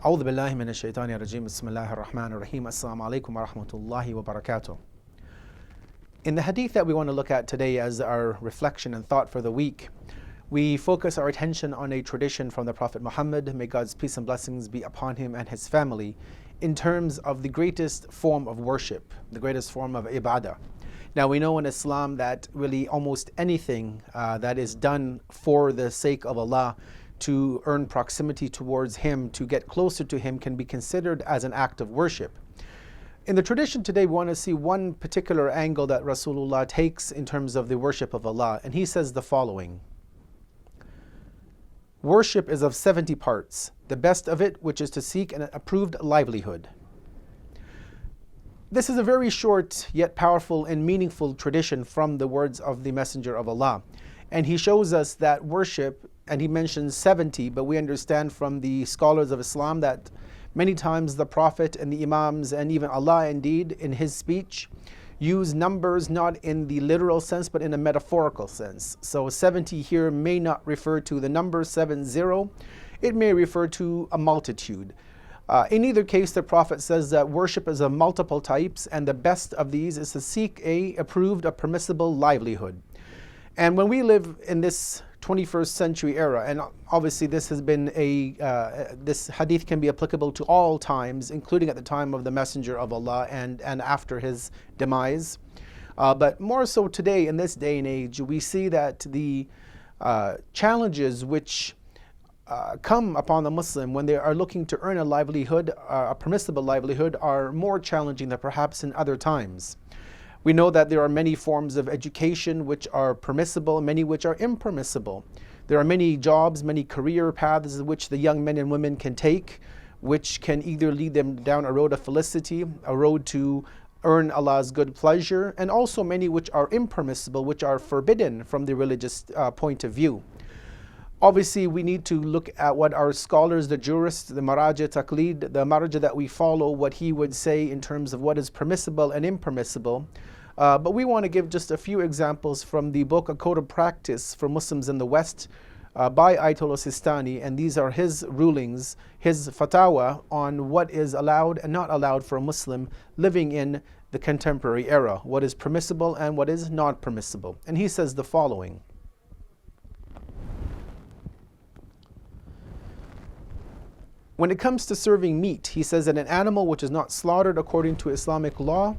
أعوذ بالله من الشيطان الرجيم بسم الله الرحمن الرحيم السلام عليكم ورحمة الله وبركاته. In the hadith that we want to look at today as our reflection and thought for the week, we focus our attention on a tradition from the Prophet Muhammad, may God's peace and blessings be upon him and his family, in terms of the greatest form of worship, the greatest form of ibadah. Now we know in Islam that really almost anything that is done for the sake of Allah, to earn proximity towards Him, to get closer to Him, can be considered as an act of worship. In the tradition today, we want to see one particular angle that Rasulullah takes in terms of the worship of Allah, and he says the following: worship is of 70 parts, the best of it which is to seek an approved livelihood. This is a very short yet powerful and meaningful tradition from the words of the Messenger of Allah. And he shows us that worship, and he mentions 70, but we understand from the scholars of Islam that many times the Prophet and the Imams and even Allah indeed in his speech use numbers not in the literal sense but in a metaphorical sense. So 70 here may not refer to the number 70, it may refer to a multitude. In either case, the Prophet says that worship is of multiple types, and the best of these is to seek a permissible livelihood. And when we live in this 21st century era, and obviously this has been this hadith can be applicable to all times, including at the time of the Messenger of Allah and after his demise. But more so today, in this day and age, we see that the challenges which come upon the Muslim when they are looking to earn a livelihood, a permissible livelihood, are more challenging than perhaps in other times. We know that there are many forms of education which are permissible, many which are impermissible. There are many jobs, many career paths which the young men and women can take, which can either lead them down a road of felicity, a road to earn Allah's good pleasure, and also many which are impermissible, which are forbidden from the religious point of view. Obviously, we need to look at what our scholars, the jurists, the maraja taqlid, the maraja that we follow, what he would say in terms of what is permissible and impermissible. But we want to give just a few examples from the book, A Code of Practice for Muslims in the West, by Ayatollah Sistani, and these are his rulings, his fatwa on what is allowed and not allowed for a Muslim living in the contemporary era, what is permissible and what is not permissible. And he says the following: when it comes to serving meat, he says that an animal which is not slaughtered according to Islamic law,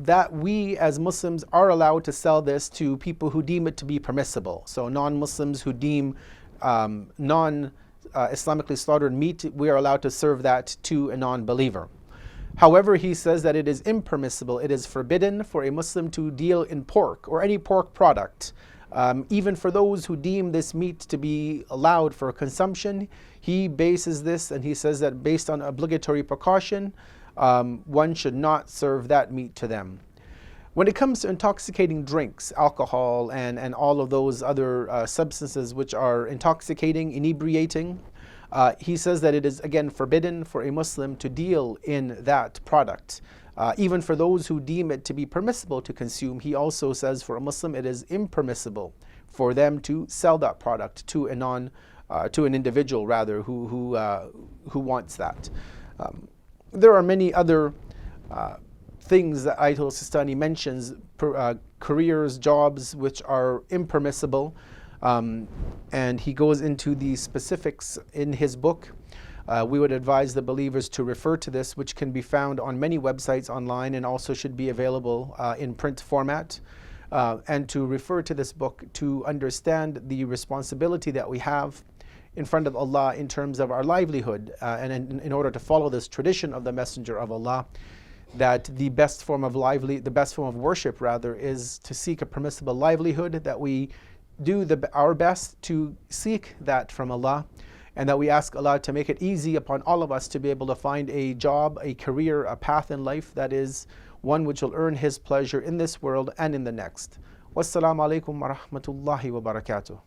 that we as Muslims are allowed to sell this to people who deem it to be permissible. So non-Muslims who deem non-Islamically slaughtered meat, we are allowed to serve that to a non-believer. However, he says that it is impermissible, it is forbidden for a Muslim to deal in pork or any pork product. Even for those who deem this meat to be allowed for consumption, he bases this and he says that based on obligatory precaution, one should not serve that meat to them. When it comes to intoxicating drinks, alcohol and all of those other substances which are intoxicating, inebriating, he says that it is again forbidden for a Muslim to deal in that product. Even for those who deem it to be permissible to consume, he also says for a Muslim it is impermissible for them to sell that product to an individual rather who wants that. There are many other things that Ayatollah Sistani mentions, careers, jobs which are impermissible, and he goes into the specifics in his book. We would advise the believers to refer to this, which can be found on many websites online and also should be available in print format, and to refer to this book to understand the responsibility that we have in front of Allah in terms of our livelihood, and in order to follow this tradition of the Messenger of Allah, that the best form of worship rather is to seek a permissible livelihood, that we do our best to seek that from Allah, and that we ask Allah to make it easy upon all of us to be able to find a job, a career, a path in life that is one which will earn His pleasure in this world and in the next. Wassalamu alaikum wa rahmatullahi wa barakatuh.